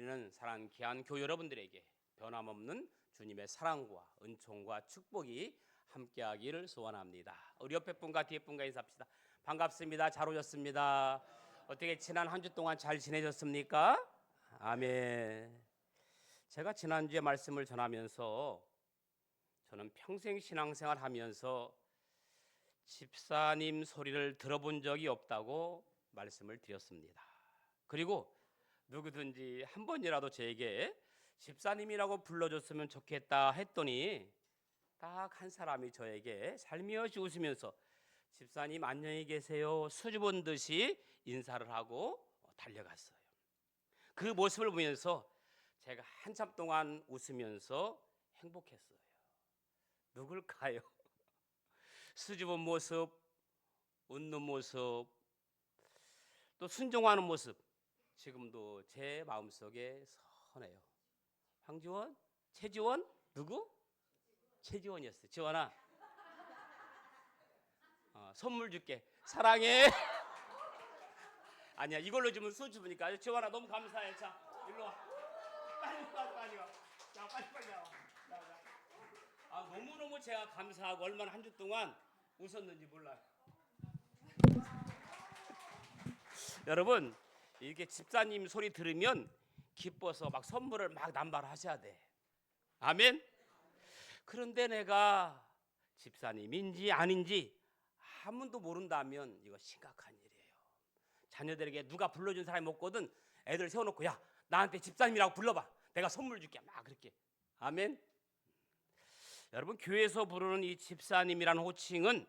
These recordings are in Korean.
예배드리는 사랑하는 귀한 교회 여러분들에게 변함없는 주님의 사랑과 은총과 축복이 함께하기를 소원합니다. 우리 옆에 분과 뒤에 분과 인사합시다. 반갑습니다. 잘 오셨습니다. 어떻게 지난 한 주 동안 잘 지내셨습니까? 아멘. 제가 지난주에 말씀을 전하면서 저는 평생 신앙생활 하면서 집사님 소리를 들어본 적이 없다고 말씀을 드렸습니다. 그리고 누구든지 한 번이라도 저에게 집사님이라고 불러줬으면 좋겠다 했더니 딱 한 사람이 저에게 살며시 웃으면서 집사님 안녕히 계세요 수줍은 듯이 인사를 하고 달려갔어요. 그 모습을 보면서 제가 한참 동안 웃으면서 행복했어요. 누굴까요? 수줍은 모습, 웃는 모습, 또 순종하는 모습, 지금도 제 마음속에 선해요. 황지원? 최지원? 누구? 최지원이었어요. 지원아, 선물 줄게. 사랑해. 아니야, 이걸로 주면 수줍으니까. 지원아 너무 감사해. 자, 일로 와. 빨리 와. 자, 빨리 와. 자. 너무너무 제가 감사하고 얼마나 한 주 동안 웃었는지 몰라요. 여러분, 이렇게 집사님 소리 들으면 기뻐서 막 선물을 막 남발하셔야 돼. 아멘. 그런데 내가 집사님인지 아닌지 아무도 모른다면 이거 심각한 일이에요. 자녀들에게 누가 불러준 사람이 없거든 애들 세워놓고 야 나한테 집사님이라고 불러봐. 내가 선물 줄게. 막 그렇게. 아멘. 여러분, 교회에서 부르는 이 집사님이라는 호칭은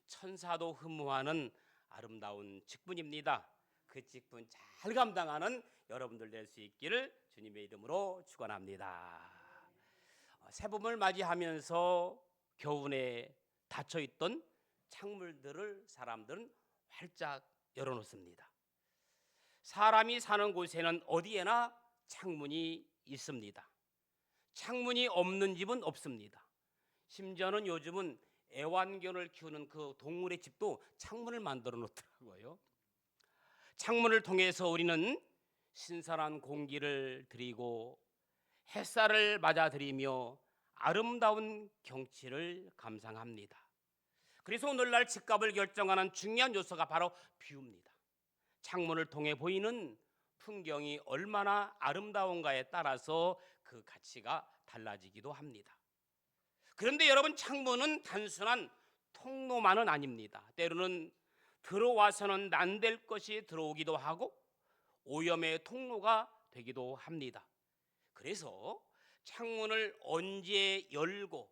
천사도 흠모하는 아름다운 직분입니다. 그 직분 잘 감당하는 여러분들 될 수 있기를 주님의 이름으로 축원합니다. 새봄을 맞이하면서 겨우내 닫혀있던 창문들을 사람들은 활짝 열어놓습니다. 사람이 사는 곳에는 어디에나 창문이 있습니다. 창문이 없는 집은 없습니다. 심지어는 요즘은 애완견을 키우는 그 동물의 집도 창문을 만들어 놓더라고요. 창문을 통해서 우리는 신선한 공기를 들이고 햇살을 맞아들이며 아름다운 경치를 감상합니다. 그래서 오늘날 집값을 결정하는 중요한 요소가 바로 뷰입니다. 창문을 통해 보이는 풍경이 얼마나 아름다운가에 따라서 그 가치가 달라지기도 합니다. 그런데 여러분, 창문은 단순한 통로만은 아닙니다. 때로는 들어와서는 안 될 것이 들어오기도 하고 오염의 통로가 되기도 합니다. 그래서 창문을 언제 열고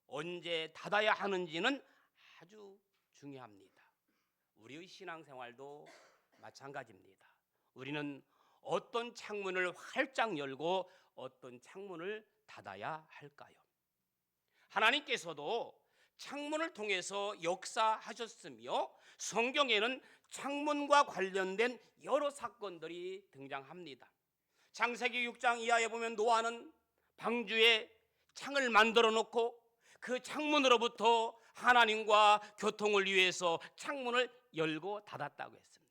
언제 닫아야 하는지는 아주 중요합니다. 우리의 신앙생활도 마찬가지입니다. 우리는 어떤 창문을 활짝 열고 어떤 창문을 닫아야 할까요? 하나님께서도 창문을 통해서 역사하셨으며 성경에는 창문과 관련된 여러 사건들이 등장합니다. 창세기 6장 이하에 보면 노아는 방주에 창을 만들어 놓고 그 창문으로부터 하나님과 교통을 위해서 창문을 열고 닫았다고 했습니다.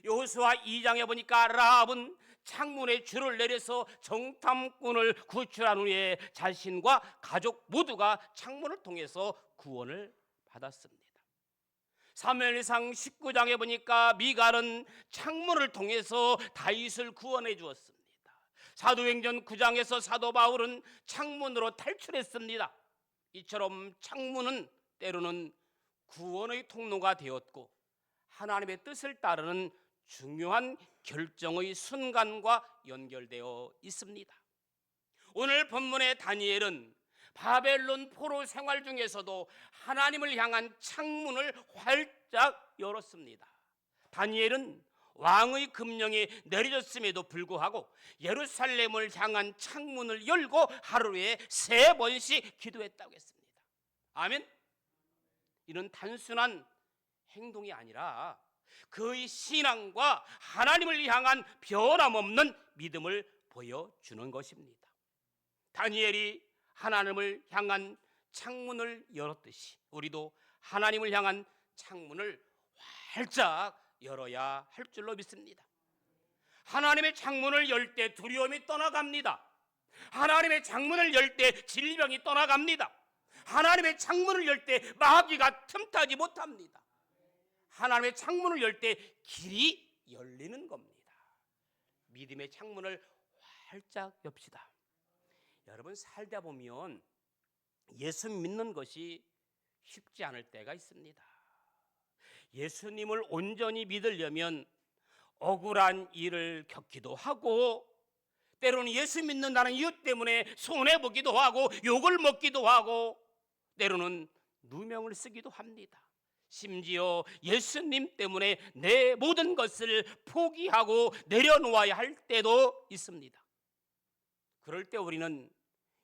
여호수아 2장에 보니까 라합은 창문에 줄을 내려서 정탐꾼을 구출한 후에 자신과 가족 모두가 창문을 통해서 구원을 받았습니다. 사무엘상 19장에 보니까 미갈은 창문을 통해서 다윗을 구원해 주었습니다. 사도행전 9장에서 사도 바울은 창문으로 탈출했습니다. 이처럼 창문은 때로는 구원의 통로가 되었고 하나님의 뜻을 따르는 중요한 결정의 순간과 연결되어 있습니다. 오늘 본문의 다니엘은 바벨론 포로 생활 중에서도 하나님을 향한 창문을 활짝 열었습니다. 다니엘은 왕의 금령이 내려졌음에도 불구하고 예루살렘을 향한 창문을 열고 하루에 3번씩 기도했다고 했습니다. 아멘. 이는 단순한 행동이 아니라 그의 신앙과 하나님을 향한 변함없는 믿음을 보여주는 것입니다. 다니엘이 하나님을 향한 창문을 열었듯이 우리도 하나님을 향한 창문을 활짝 열어야 할 줄로 믿습니다. 하나님의 창문을 열 때 두려움이 떠나갑니다. 하나님의 창문을 열 때 질병이 떠나갑니다. 하나님의 창문을 열 때 마귀가 틈타지 못합니다. 하나님의 창문을 열 때 길이 열리는 겁니다. 믿음의 창문을 활짝 엽시다. 여러분, 살다 보면 예수 믿는 것이 쉽지 않을 때가 있습니다. 예수님을 온전히 믿으려면 억울한 일을 겪기도 하고, 때로는 예수 믿는다는 이유 때문에 손해보기도 하고 욕을 먹기도 하고, 때로는 누명을 쓰기도 합니다. 심지어 예수님 때문에 내 모든 것을 포기하고 내려놓아야 할 때도 있습니다. 그럴 때 우리는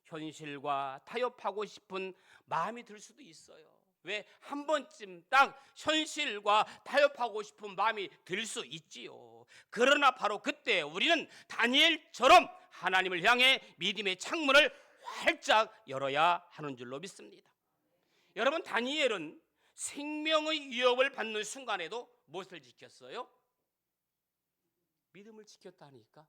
현실과 타협하고 싶은 마음이 들 수도 있어요. 왜? 한 번쯤 딱 현실과 타협하고 싶은 마음이 들 수 있지요. 그러나 바로 그때 우리는 다니엘처럼 하나님을 향해 믿음의 창문을 활짝 열어야 하는 줄로 믿습니다. 여러분, 다니엘은 생명의 위협을 받는 순간에도 무엇을 지켰어요? 믿음을 지켰다니까.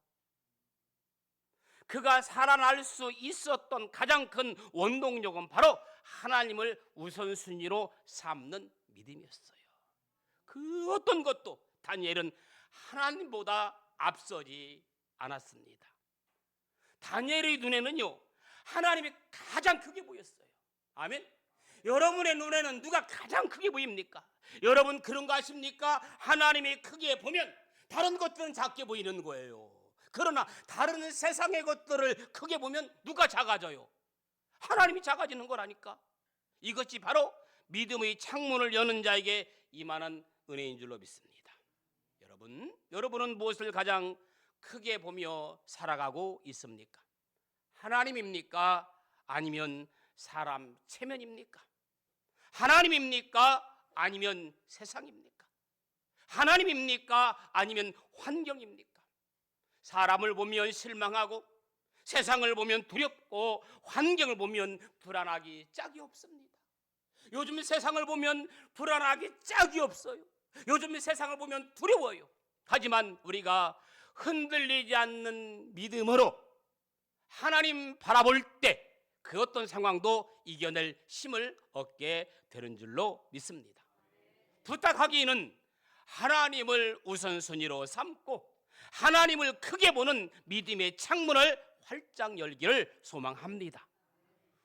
그가 살아날 수 있었던 가장 큰 원동력은 바로 하나님을 우선순위로 삼는 믿음이었어요. 그 어떤 것도 다니엘은 하나님보다 앞서지 않았습니다. 다니엘의 눈에는요, 하나님이 가장 크게 보였어요. 아멘. 여러분의 눈에는 누가 가장 크게 보입니까? 여러분 그런 거 아십니까? 하나님이 크게 보면 다른 것들은 작게 보이는 거예요. 그러나 다른 세상의 것들을 크게 보면 누가 작아져요? 하나님이 작아지는 거라니까. 이것이 바로 믿음의 창문을 여는 자에게 임하는 은혜인 줄로 믿습니다. 여러분은 무엇을 가장 크게 보며 살아가고 있습니까? 하나님입니까? 아니면 사람 체면입니까? 하나님입니까? 아니면 세상입니까? 하나님입니까? 아니면 환경입니까? 사람을 보면 실망하고, 세상을 보면 두렵고, 환경을 보면 불안하기 짝이 없습니다. 요즘 세상을 보면 불안하기 짝이 없어요. 요즘 세상을 보면 두려워요. 하지만 우리가 흔들리지 않는 믿음으로 하나님 바라볼 때 그 어떤 상황도 이겨낼 힘을 얻게 되는 줄로 믿습니다. 부탁하기는 하나님을 우선순위로 삼고 하나님을 크게 보는 믿음의 창문을 활짝 열기를 소망합니다.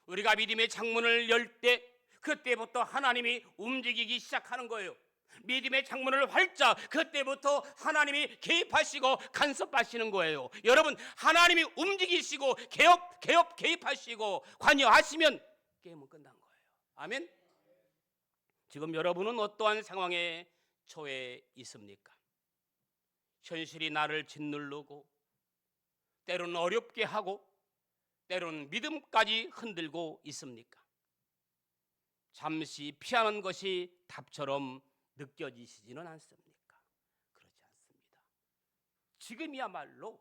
우리가 믿음의 창문을 열 때 그때부터 하나님이 움직이기 시작하는 거예요. 믿음의 창문을 활짝, 그때부터 하나님이 개입하시고 간섭하시는 거예요. 여러분, 하나님이 움직이시고 개입하시고 관여하시면 게임은 끝난 거예요. 아멘. 지금 여러분은 어떠한 상황에 처해 있습니까? 현실이 나를 짓누르고, 때로는 어렵게 하고, 때로는 믿음까지 흔들고 있습니까? 잠시 피하는 것이 답처럼 느껴지시지는 않습니까? 그렇지 않습니다. 지금이야말로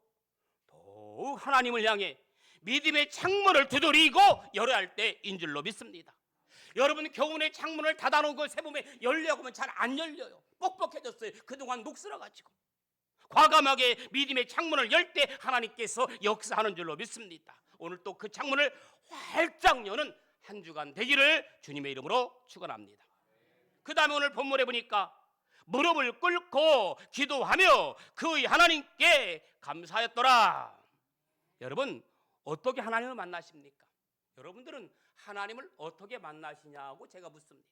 더욱 하나님을 향해 믿음의 창문을 두드리고 열어야 할 때인 줄로 믿습니다. 여러분, 교훈의 창문을 닫아놓은 새 봄에 열려고 하면 잘 안 열려요. 뻑뻑해졌어요. 그동안 녹슬어가지고. 과감하게 믿음의 창문을 열 때 하나님께서 역사하는 줄로 믿습니다. 오늘 또 그 창문을 활짝 여는 한 주간 되기를 주님의 이름으로 축원합니다. 그 다음에 오늘 본문에 보니까 무릎을 꿇고 기도하며 그의 하나님께 감사하였더라. 여러분, 어떻게 하나님을 만나십니까? 여러분들은 하나님을 어떻게 만나시냐고 제가 묻습니다.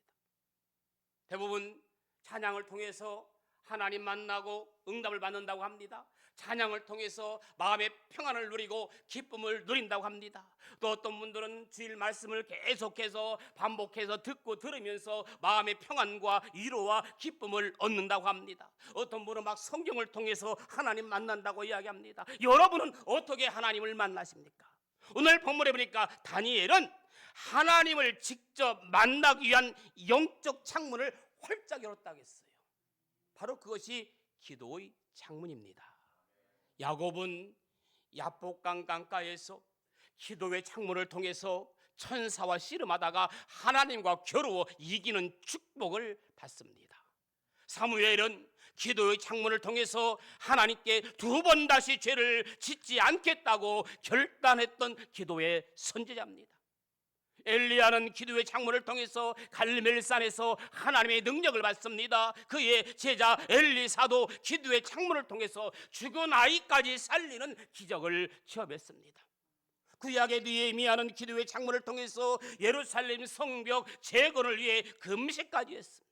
대부분 찬양을 통해서 하나님 만나고 응답을 받는다고 합니다. 찬양을 통해서 마음의 평안을 누리고 기쁨을 누린다고 합니다. 또 어떤 분들은 주일 말씀을 계속해서 반복해서 듣고 들으면서 마음의 평안과 위로와 기쁨을 얻는다고 합니다. 어떤 분은 막 성경을 통해서 하나님 만난다고 이야기합니다. 여러분은 어떻게 하나님을 만나십니까? 오늘 본문에 보니까 다니엘은 하나님을 직접 만나기 위한 영적 창문을 활짝 열었다고 했어요. 바로 그것이 기도의 창문입니다. 야곱은 야복강 강가에서 기도의 창문을 통해서 천사와 씨름하다가 하나님과 겨루어 이기는 축복을 받습니다. 사무엘은 기도의 창문을 통해서 하나님께 두 번 다시 죄를 짓지 않겠다고 결단했던 기도의 선지자입니다. 엘리야는 기도의 창문을 통해서 갈멜산에서 하나님의 능력을 받습니다. 그의 제자 엘리사도 기도의 창문을 통해서 죽은 아이까지 살리는 기적을 체험했습니다. 구약의 느헤미야는 기도의 창문을 통해서 예루살렘 성벽 재건을 위해 금식까지 했습니다.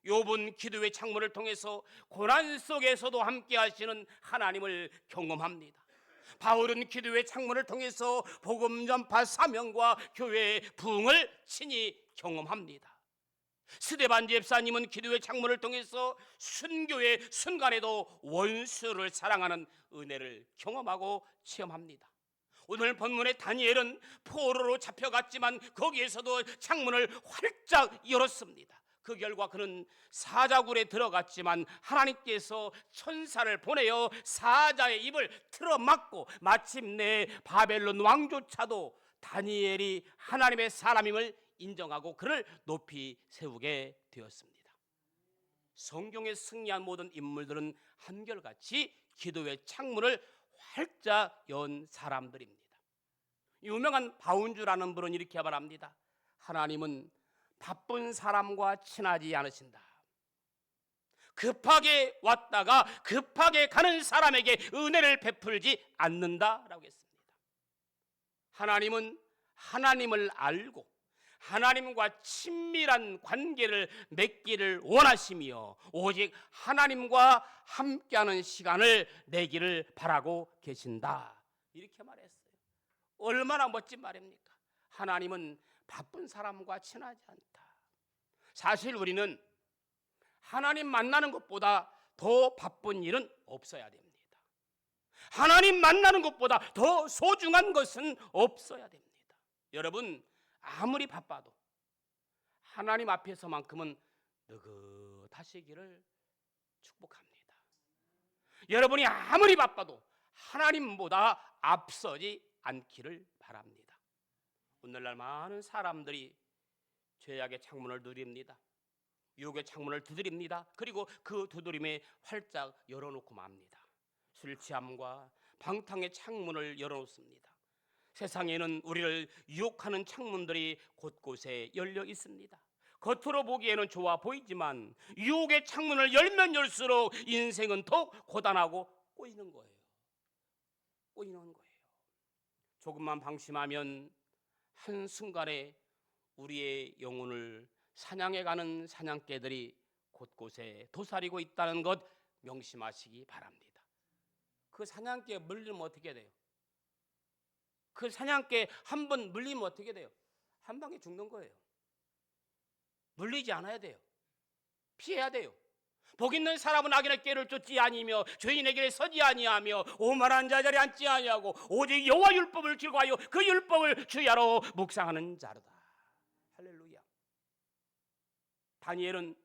욥은 기도의 창문을 통해서 고난 속에서도 함께 하시는 하나님을 경험합니다. 바울은 기도의 창문을 통해서 복음 전파 사명과 교회의 부흥을 친히 경험합니다. 스데반 집사님은 기도의 창문을 통해서 순교의 순간에도 원수를 사랑하는 은혜를 경험하고 체험합니다. 오늘 본문의 다니엘은 포로로 잡혀갔지만 거기에서도 창문을 활짝 열었습니다. 그 결과 그는 사자굴에 들어갔지만 하나님께서 천사를 보내어 사자의 입을 틀어막고 마침내 바벨론 왕조차도 다니엘이 하나님의 사람임을 인정하고 그를 높이 세우게 되었습니다. 성경에 승리한 모든 인물들은 한결같이 기도의 창문을 활짝 연 사람들입니다. 유명한 바운주라는 분은 이렇게 말합니다. 하나님은 바쁜 사람과 친하지 않으신다. 급하게 왔다가 급하게 가는 사람에게 은혜를 베풀지 않는다라고 했습니다. 하나님은 하나님을 알고 하나님과 친밀한 관계를 맺기를 원하시며 오직 하나님과 함께하는 시간을 내기를 바라고 계신다. 이렇게 말했어요. 얼마나 멋진 말입니까? 하나님은 바쁜 사람과 친하지 않다. 사실 우리는 하나님 만나는 것보다 더 바쁜 일은 없어야 됩니다. 하나님 만나는 것보다 더 소중한 것은 없어야 됩니다. 여러분, 아무리 바빠도 하나님 앞에서만큼은 느긋하시기를 축복합니다. 여러분이 아무리 바빠도 하나님보다 앞서지 않기를 바랍니다. 오늘날 많은 사람들이 죄악의 창문을 두드립니다. 유혹의 창문을 두드립니다. 그리고 그 두드림에 활짝 열어놓고 맙니다. 술 취함과 방탕의 창문을 열어놓습니다. 세상에는 우리를 유혹하는 창문들이 곳곳에 열려 있습니다. 겉으로 보기에는 좋아 보이지만 유혹의 창문을 열면 열수록 인생은 더욱 고단하고 꼬이는 거예요. 조금만 방심하면 한순간에 우리의 영혼을 사냥해 가는 사냥개들이 곳곳에 도사리고 있다는 것 명심하시기 바랍니다. 그 사냥개에 물리면 어떻게 돼요? 그 사냥개에 한 번 물리면 어떻게 돼요? 한 방에 죽는 거예요. 물리지 않아야 돼요. 피해야 돼요. 복 있는 사람은 악인의 꾀를 쫓지 아니며 죄인의 길에 서지 아니하며 오만한 자 자리에 앉지 아니하고 오직 여호와 율법을 즐거워하여 그 율법을 주야로 묵상하는 자로다. 할렐루야. 다니엘은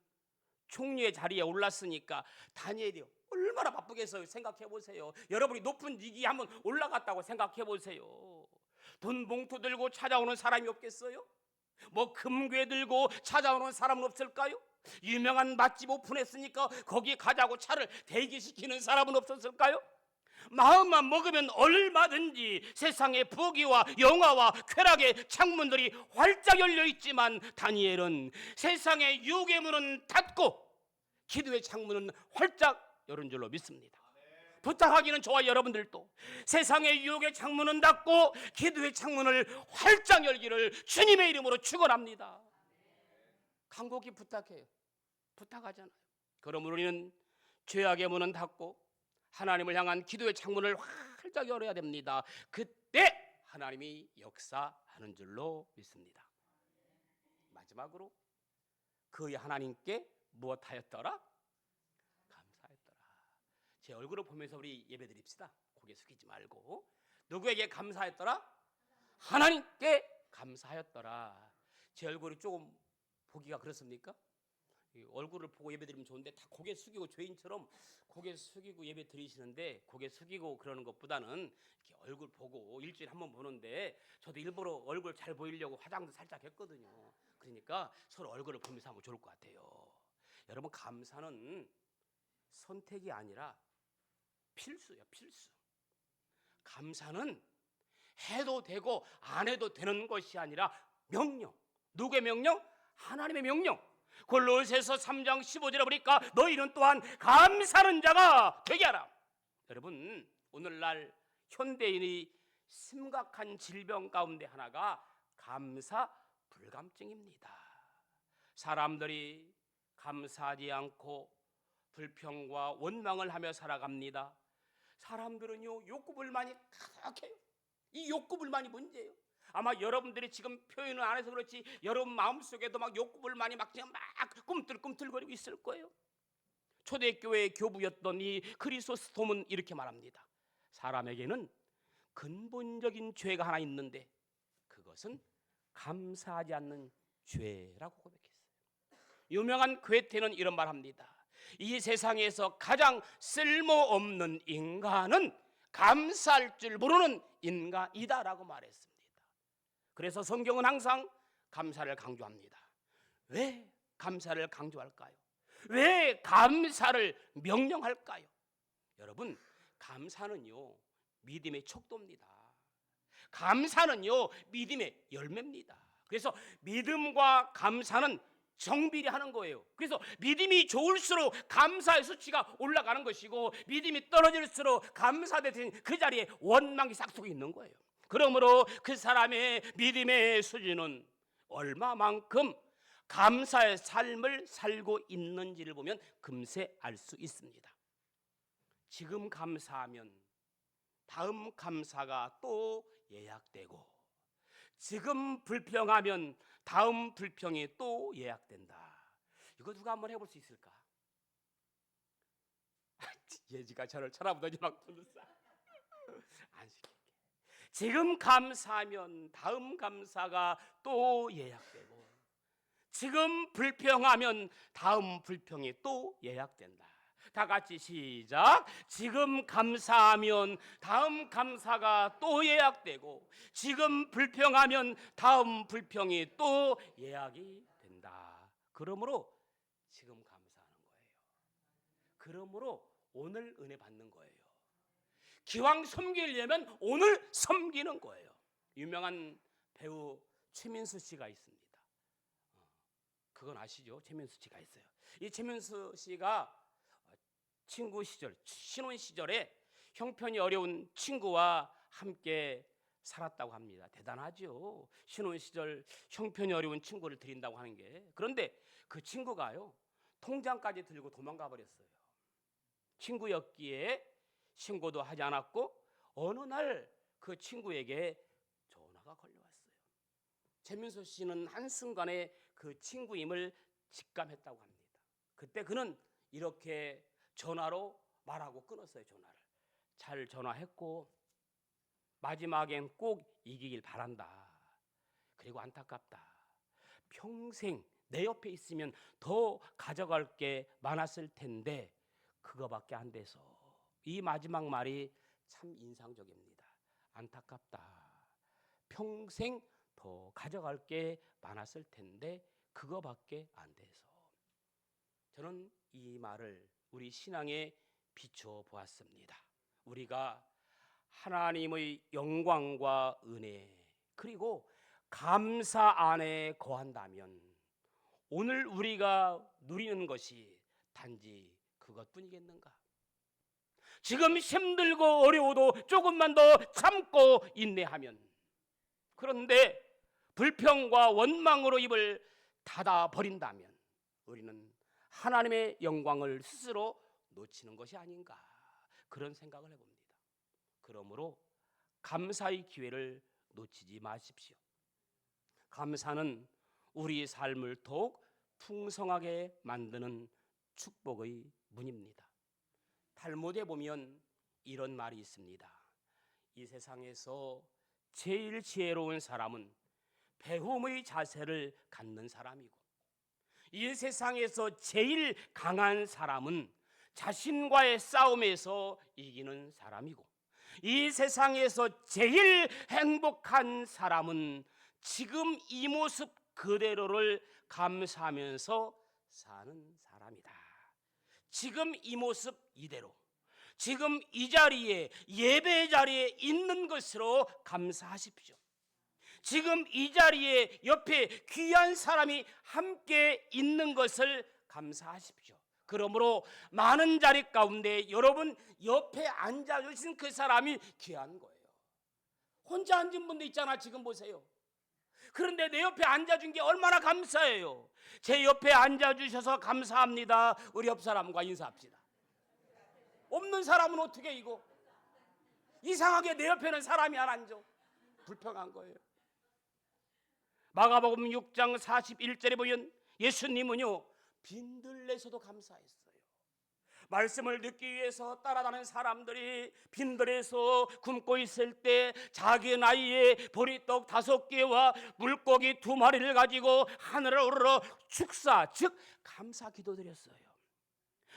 총리의 자리에 올랐으니까 다니엘이 얼마나 바쁘겠어요. 생각해 보세요. 여러분이 높은 직위에 한번 올라갔다고 생각해 보세요. 돈 봉투 들고 찾아오는 사람이 없겠어요? 뭐 금괴 들고 찾아오는 사람은 없을까요? 유명한 맛집 오픈했으니까 거기 가자고 차를 대기시키는 사람은 없었을까요? 마음만 먹으면 얼마든지 세상의 부귀와 영화와 쾌락의 창문들이 활짝 열려 있지만 다니엘은 세상의 유혹의 문은 닫고 기도의 창문은 활짝 열은 줄로 믿습니다. 부탁하기는 좋아요. 여러분들도 세상의 유혹의 창문은 닫고 기도의 창문을 활짝 열기를 주님의 이름으로 축원합니다. 간곡히 부탁해요. 부탁하잖아요. 그러므로 우리는 죄악의 문은 닫고 하나님을 향한 기도의 창문을 활짝 열어야 됩니다. 그때 하나님이 역사하는 줄로 믿습니다. 마지막으로 그의 하나님께 무엇하였더라? 감사했더라. 제 얼굴을 보면서 우리 예배드립시다. 고개 숙이지 말고. 누구에게 감사했더라? 하나님께 감사하였더라. 제 얼굴이 조금 보기가 그렇습니까? 얼굴을 보고 예배드리면 좋은데 다 고개 숙이고 죄인처럼 고개 숙이고 예배 드리시는데 고개 숙이고 그러는 것보다는 이렇게 얼굴 보고 일주일에 한 번 보는데 저도 일부러 얼굴 잘 보이려고 화장도 살짝 했거든요. 그러니까 서로 얼굴을 보면서 하면 좋을 것 같아요. 여러분 감사는 선택이 아니라 필수야, 필수. 감사는 해도 되고 안 해도 되는 것이 아니라 명령. 누구의 명령? 하나님의 명령. 골로새서 3장 15절에 보니까 너희는 또한 감사하는 자가 되게 하라. 여러분, 오늘날 현대인의 심각한 질병 가운데 하나가 감사 불감증입니다. 사람들이 감사하지 않고 불평과 원망을 하며 살아갑니다. 사람들은요, 욕구불만이 가득해요. 이 욕구불만이 문제예요. 아마 여러분들이 지금 표현을 안 해서 그렇지 여러분 마음속에도 막 욕구불만이 막 그냥 막 꿈틀꿈틀거리고 있을 거예요. 초대교회의 교부였던 이 크리소스톰은 이렇게 말합니다. 사람에게는 근본적인 죄가 하나 있는데 그것은 감사하지 않는 죄라고 고백했어요. 유명한 괴테는 이런 말합니다. 이 세상에서 가장 쓸모없는 인간은 감사할 줄 모르는 인간이다라고 말했습니다. 그래서 성경은 항상 감사를 강조합니다. 왜 감사를 강조할까요? 왜 감사를 명령할까요? 여러분, 감사는요 믿음의 척도입니다. 감사는요 믿음의 열매입니다. 그래서 믿음과 감사는 정비례하는 거예요. 그래서 믿음이 좋을수록 감사의 수치가 올라가는 것이고 믿음이 떨어질수록 감사에 대한 그 자리에 원망이 싹트고 있는 거예요. 그러므로 그 사람의 믿음의 수준은 얼마만큼 감사의 삶을 살고 있는지를 보면 금세 알 수 있습니다. 지금 감사하면 다음 감사가 또 예약되고, 지금 불평하면 다음 불평이 또 예약된다. 이거 누가 한번 해볼 수 있을까? 예지가 저를 쳐다보더니 막 둘러싸. 안 시킬게. 지금 감사하면 다음 감사가 또 예약되고, 지금 불평하면 다음 불평이 또 예약된다. 다 같이 시작. 지금 감사하면 다음 감사가 또 예약되고, 지금 불평하면 다음 불평이 또 예약이 된다. 그러므로 지금 감사하는 거예요. 그러므로 오늘 은혜 받는 거예요. 기왕 섬기려면 오늘 섬기는 거예요. 유명한 배우 최민수 씨가 있습니다. 그건 아시죠? 최민수 씨가 있어요. 이 최민수 씨가 친구 시절, 신혼 시절에 형편이 어려운 친구와 함께 살았다고 합니다. 대단하죠. 신혼 시절 형편이 어려운 친구를 드린다고 하는 게. 그런데 그 친구가요, 통장까지 들고 도망가 버렸어요. 친구였기에 신고도 하지 않았고 어느 날 그 친구에게 전화가 걸려왔어요. 최민수 씨는 한순간에 그 친구임을 직감했다고 합니다. 그때 그는 이렇게 전화로 말하고 끊었어요. 전화를 잘 전화했고 마지막엔 꼭 이기길 바란다. 그리고 안타깝다. 평생 내 옆에 있으면 더 가져갈 게 많았을 텐데 그거밖에 안 돼서. 이 마지막 말이 참 인상적입니다. 안타깝다. 평생 더 가져갈 게 많았을 텐데 그거밖에 안 돼서. 저는 이 말을 우리 신앙에 비춰 보았습니다. 우리가 하나님의 영광과 은혜 그리고 감사 안에 거한다면 오늘 우리가 누리는 것이 단지 그것뿐이겠는가? 지금 힘들고 어려워도 조금만 더 참고 인내하면, 그런데 불평과 원망으로 입을 닫아 버린다면 우리는 하나님의 영광을 스스로 놓치는 것이 아닌가, 그런 생각을 해봅니다. 그러므로 감사의 기회를 놓치지 마십시오. 감사는 우리 삶을 더욱 풍성하게 만드는 축복의 문입니다. 탈무드에 보면 이런 말이 있습니다. 이 세상에서 제일 지혜로운 사람은 배움의 자세를 갖는 사람이고, 이 세상에서 제일 강한 사람은 자신과의 싸움에서 이기는 사람이고, 이 세상에서 제일 행복한 사람은 지금 이 모습 그대로를 감사하면서 사는 사람이다. 지금 이 모습 이대로, 지금 이 자리에, 예배 자리에 있는 것으로 감사하십시오. 지금 이 자리에 옆에 귀한 사람이 함께 있는 것을 감사하십시오. 그러므로 많은 자리 가운데 여러분 옆에 앉아주신 그 사람이 귀한 거예요. 혼자 앉은 분도 있잖아. 지금 보세요. 그런데 내 옆에 앉아준 게 얼마나 감사해요. 제 옆에 앉아주셔서 감사합니다. 우리 옆 사람과 인사합시다. 없는 사람은 어떻게 이거? 이상하게 내 옆에는 사람이 안 앉아. 불평한 거예요. 마가복음 6장 41절에 보면 예수님은요 빈들레서도 감사했어요. 말씀을 듣기 위해서 따라다니는 사람들이 빈들에서 굶고 있을 때 자기 나이에 보리떡 5개와 물고기 2마리를 가지고 하늘을 우러러 축사, 즉 감사 기도드렸어요.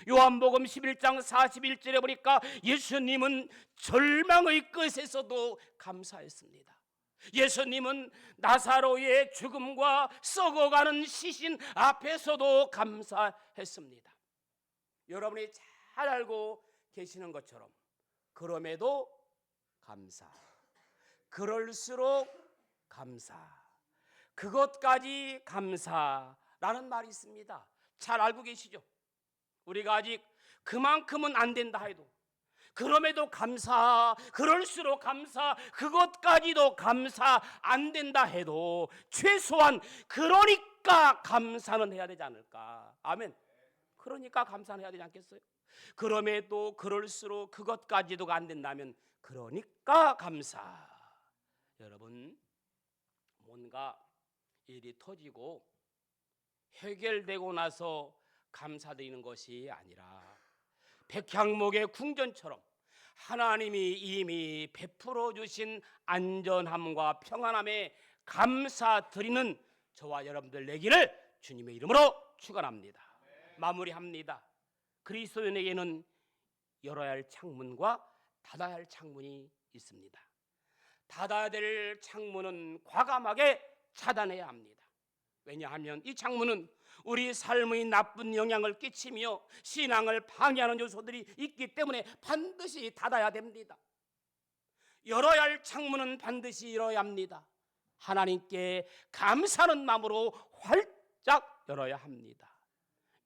요한복음 11장 41절에 보니까 예수님은 절망의 끝에서도 감사했습니다. 예수님은 나사로의 죽음과 썩어가는 시신 앞에서도 감사했습니다. 여러분이 잘 알고 계시는 것처럼 그럼에도 감사, 그럴수록 감사, 그것까지 감사라는 말이 있습니다. 잘 알고 계시죠? 우리가 아직 그만큼은 안 된다 해도 그럼에도 감사, 그럴수록 감사, 그것까지도 감사 안 된다 해도 최소한 그러니까 감사는 해야 되지 않을까. 아멘. 그러니까 감사는 해야 되지 않겠어요? 그럼에도 그럴수록 그것까지도 안 된다면 그러니까 감사. 여러분 뭔가 일이 터지고 해결되고 나서 감사드리는 것이 아니라 백향목의 궁전처럼 하나님이 이미 베풀어 주신 안전함과 평안함에 감사드리는 저와 여러분들 되기를 주님의 이름으로 축원합니다. 마무리합니다. 그리스도인에게는 열어야 할 창문과 닫아야 할 창문이 있습니다. 닫아야 될 창문은 과감하게 차단해야 합니다. 왜냐하면 이 창문은 우리 삶의 나쁜 영향을 끼치며 신앙을 방해하는 요소들이 있기 때문에 반드시 닫아야 됩니다. 열어야 할 창문은 반드시 열어야 합니다. 하나님께 감사하는 마음으로 활짝 열어야 합니다.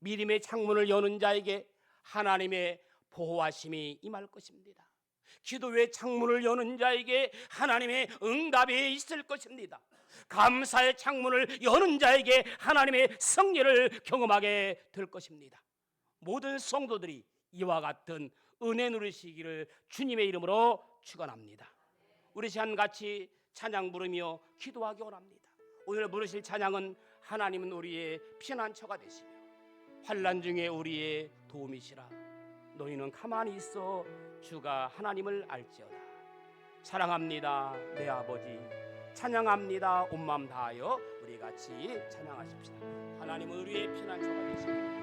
믿음의 창문을 여는 자에게 하나님의 보호하심이 임할 것입니다. 기도의 창문을 여는 자에게 하나님의 응답이 있을 것입니다. 감사의 창문을 여는 자에게 하나님의 성례를 경험하게 될 것입니다. 모든 성도들이 이와 같은 은혜 누리시기를 주님의 이름으로 축원합니다. 우리 시간 같이 찬양 부르며 기도하기 원합니다. 오늘 부르실 찬양은 하나님은 우리의 피난처가 되시며 환난 중에 우리의 도움이시라. 너희는 가만히 있어 주가 하나님을 알지어다. 사랑합니다 내 아버지. 찬양합니다 온 마음 다하여 우리 같이 찬양하십시다. 하나님은 우리의 피난처가 되십니다.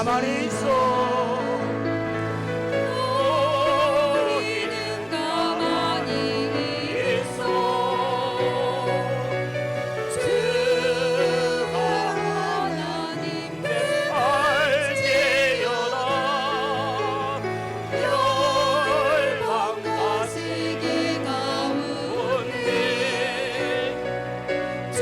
가만히 있어. 주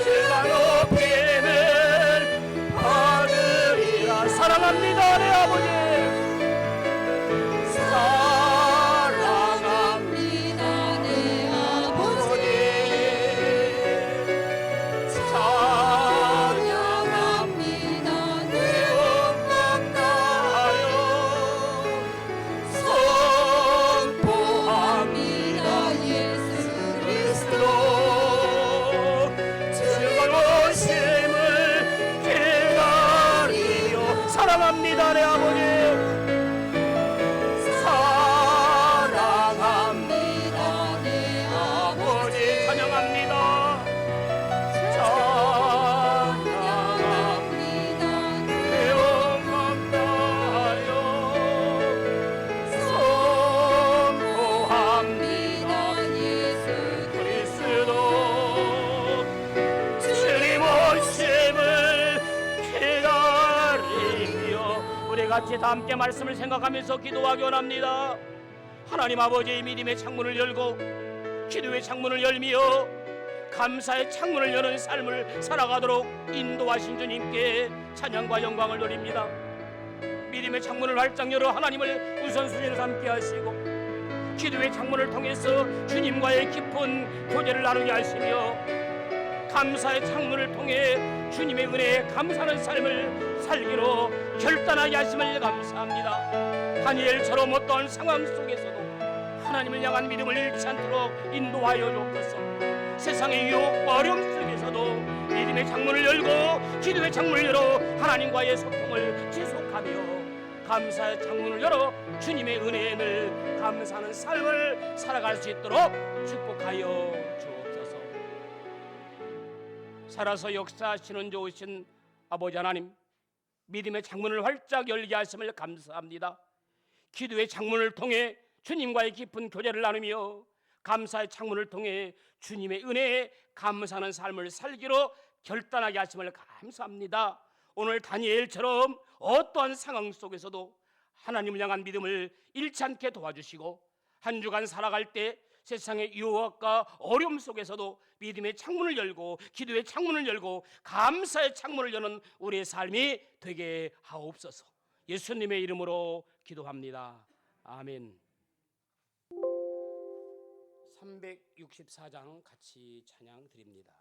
사랑합니다 내 아버지. 사랑합니다 내 아버지. 찬양합니다. 찬양합니다 내 영광하여 선포합니다 예수 그리스도. 주님 오심을 기다리며 우리 같이 다 함께 말씀을 생각하면서 기도하기 원합니다. 하나님 아버지의 믿음의 창문을 열고 기도의 창문을 열며 감사의 창문을 여는 삶을 살아가도록 인도하신 주님께 찬양과 영광을 돌립니다. 믿음의 창문을 활짝 열어 하나님을 우선순위로 삼게 하시고 기도의 창문을 통해서 주님과의 깊은 교제를 나누게 하시며 감사의 창문을 통해 주님의 은혜에 감사하는 삶을 살기로 결단하게 하심을 감사합니다. 다니엘처럼 어떠한 상황 속에서도 하나님을 향한 믿음을 잃지 않도록 인도하여 주옵소서. 세상의 유혹과 어려움 속에서도 믿음의 창문을 열고 기도의 창문을 열어 하나님과의 소통을 지속하며 감사의 창문을 열어 주님의 은혜에 늘 감사하는 삶을 살아갈 수 있도록 축복하여 주옵소서. 살아서 역사하시는 좋으신 아버지 하나님, 믿음의 창문을 활짝 열게 하심을 감사합니다. 기도의 창문을 통해 주님과의 깊은 교제를 나누며 감사의 창문을 통해 주님의 은혜에 감사하는 삶을 살기로 결단하게 하심을 감사합니다. 오늘 다니엘처럼 어떠한 상황 속에서도 하나님을 향한 믿음을 잃지 않게 도와주시고 한 주간 살아갈 때 세상의 유혹과 어려움 속에서도 믿음의 창문을 열고 기도의 창문을 열고 감사의 창문을 여는 우리의 삶이 되게 하옵소서. 예수님의 이름으로 기도합니다. 아멘. 364장 같이 찬양 드립니다.